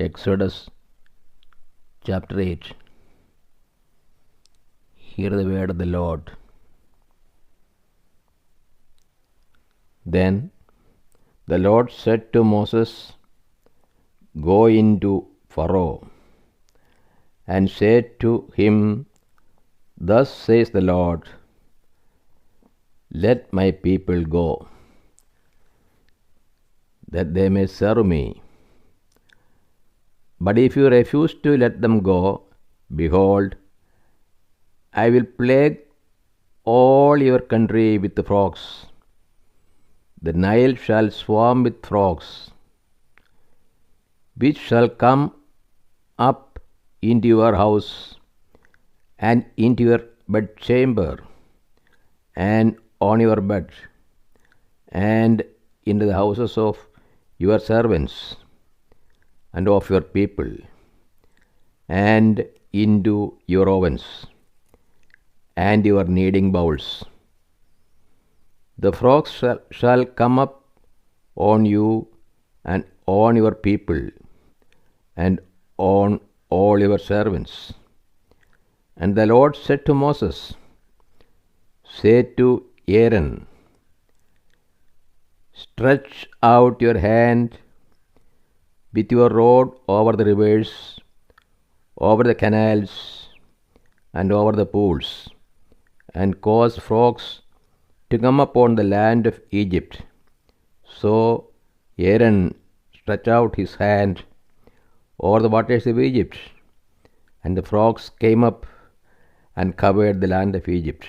Exodus chapter 8. Hear the word of the Lord. Then the Lord said to Moses, Go into Pharaoh, and say to him, Thus says the Lord, Let my people go, that they may serve me. But if you refuse to let them go, behold, I will plague all your country with frogs. The Nile shall swarm with frogs, which shall come up into your house, and into your bedchamber, and on your bed, and into the houses of your servants, and of your people, and into your ovens, and your kneading bowls. The frogs shall come up on you, and on your people, and on all your servants. And the Lord said to Moses, Say to Aaron, Stretch out your hand with your rod over the rivers, over the canals, and over the pools, and cause frogs to come upon the land of Egypt. So Aaron stretched out his hand over the waters of Egypt, and the frogs came up and covered the land of Egypt.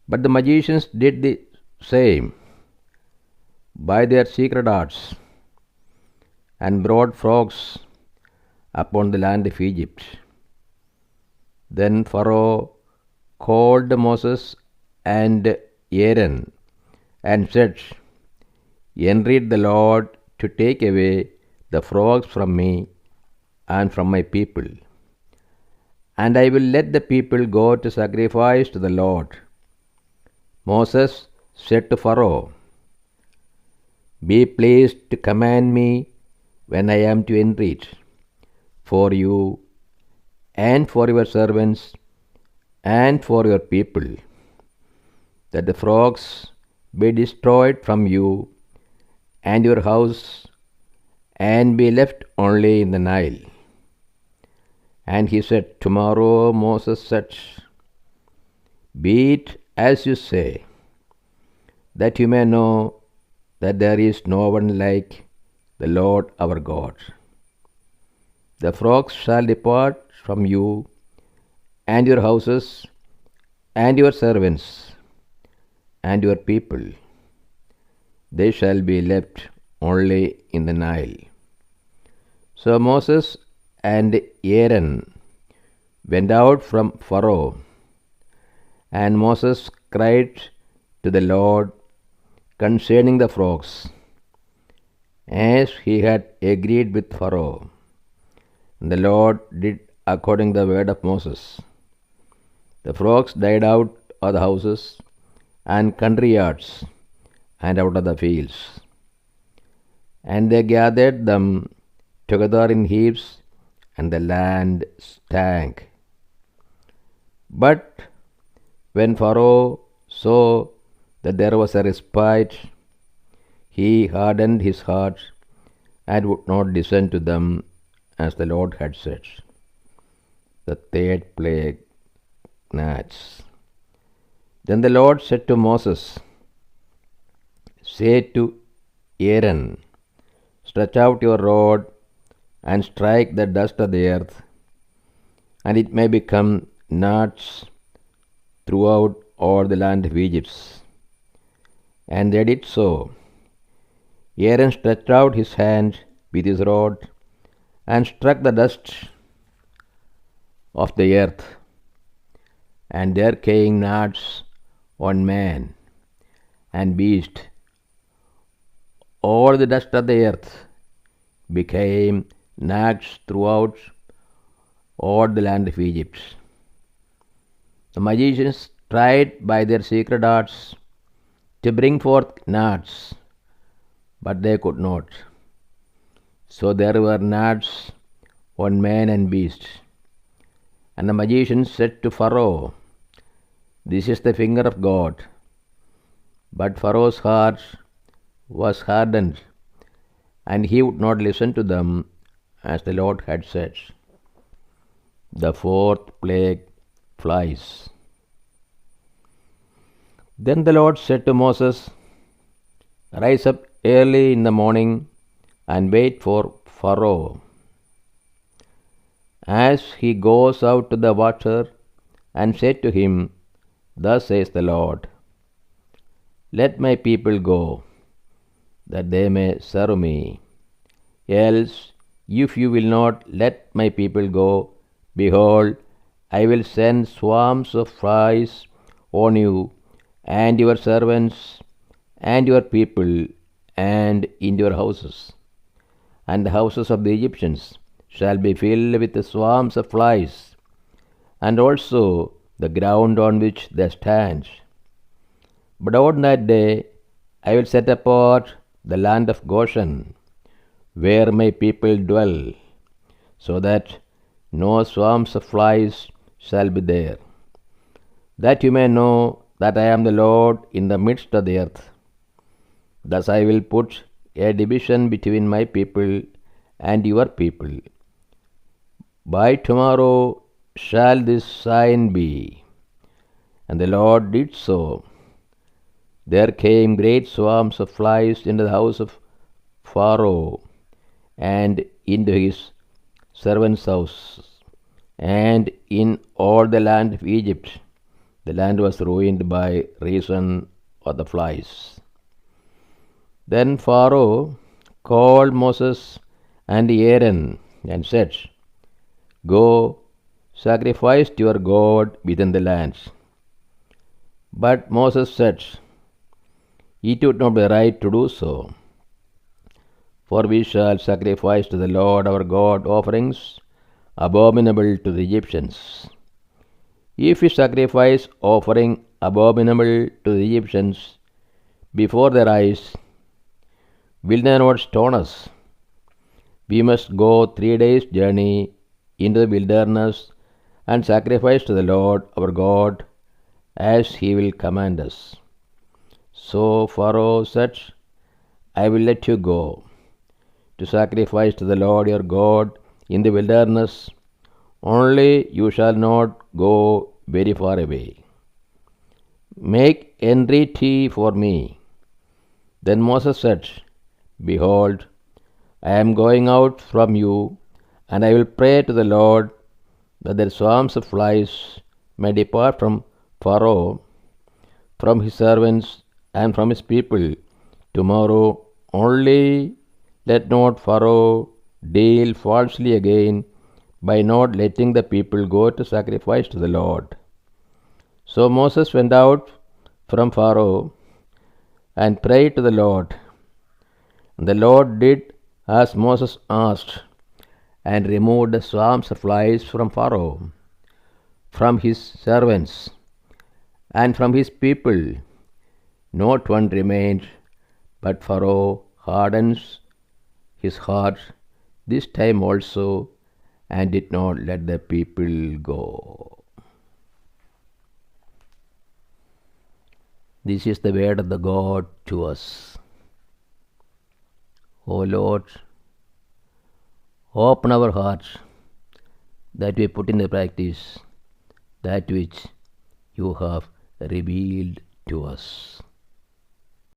But the magicians did the same by their secret arts, and brought frogs upon the land of Egypt. Then Pharaoh called Moses and Aaron, and said, Entreat the Lord to take away the frogs from me and from my people, and I will let the people go to sacrifice to the Lord. Moses said to Pharaoh, Be pleased to command me when I am to entreat, for you, and for your servants, and for your people, that the frogs be destroyed from you and your house, and be left only in the Nile. And he said, Tomorrow Moses said, Be it as you say, that you may know that there is no one like the Lord our God. The frogs shall depart from you, and your houses, and your servants, and your people. They shall be left only in the Nile. So Moses and Aaron went out from Pharaoh, and Moses cried to the Lord concerning the frogs, as he had agreed with Pharaoh. And the Lord did according to the word of Moses. The frogs died out of the houses and country yards, and out of the fields. And they gathered them together in heaps, and the land stank. But when Pharaoh saw that there was a respite, he hardened his heart, and would not listen to them, as the Lord had said. The third plague, gnats. Then the Lord said to Moses, Say to Aaron, Stretch out your rod, and strike the dust of the earth, and it may become gnats throughout all the land of Egypt. And they did so. Aaron stretched out his hand with his rod, and struck the dust of the earth, and there came gnats on man and beast. All the dust of the earth became gnats throughout all the land of Egypt. The magicians tried by their secret arts to bring forth gnats, but they could not. So there were gnats on man and beast. And the magician said to Pharaoh, "This is the finger of God." But Pharaoh's heart was hardened, and he would not listen to them as the Lord had said. The fourth plague, flies. Then the Lord said to Moses, "Rise up early in the morning and wait for Pharaoh. As he goes out to the water, and say to him, Thus says the Lord, Let my people go, that they may serve me. Else, if you will not let my people go, behold, I will send swarms of flies on you and your servants and your people and in your houses. And the houses of the Egyptians shall be filled with the swarms of flies, and also the ground on which they stand. But on that day I will set apart the land of Goshen, where my people dwell, so that no swarms of flies shall be there, that you may know that I am the Lord in the midst of the earth. Thus I will put a division between my people and your people. By tomorrow shall this sign be. And the Lord did so. There came great swarms of flies into the house of Pharaoh and into his servants' house, and in all the land of Egypt the land was ruined by reason of the flies. Then Pharaoh called Moses and Aaron and said, Go, sacrifice to your God within the lands. But Moses said, It would not be right to do so, for we shall sacrifice to the Lord our God offerings abominable to the Egyptians. If we sacrifice offering abominable to the Egyptians before their eyes, will they not stone us? We must go 3 days' journey into the wilderness and sacrifice to the Lord our God as he will command us. So Pharaoh said, I will let you go to sacrifice to the Lord your God in the wilderness, only you shall not go very far away. Make entreaty for me. Then Moses said, Behold, I am going out from you, and I will pray to the Lord that the swarms of flies may depart from Pharaoh, from his servants, and from his people tomorrow. Only let not Pharaoh deal falsely again by not letting the people go to sacrifice to the Lord. So Moses went out from Pharaoh and prayed to the Lord. And the Lord did as Moses asked, and removed the swarms of flies from Pharaoh, from his servants, and from his people. Not one remained, but Pharaoh hardens his heart this time also, and did not let the people go. This is the word of the God to us. O Lord, open our hearts that we put into practice that which you have revealed to us.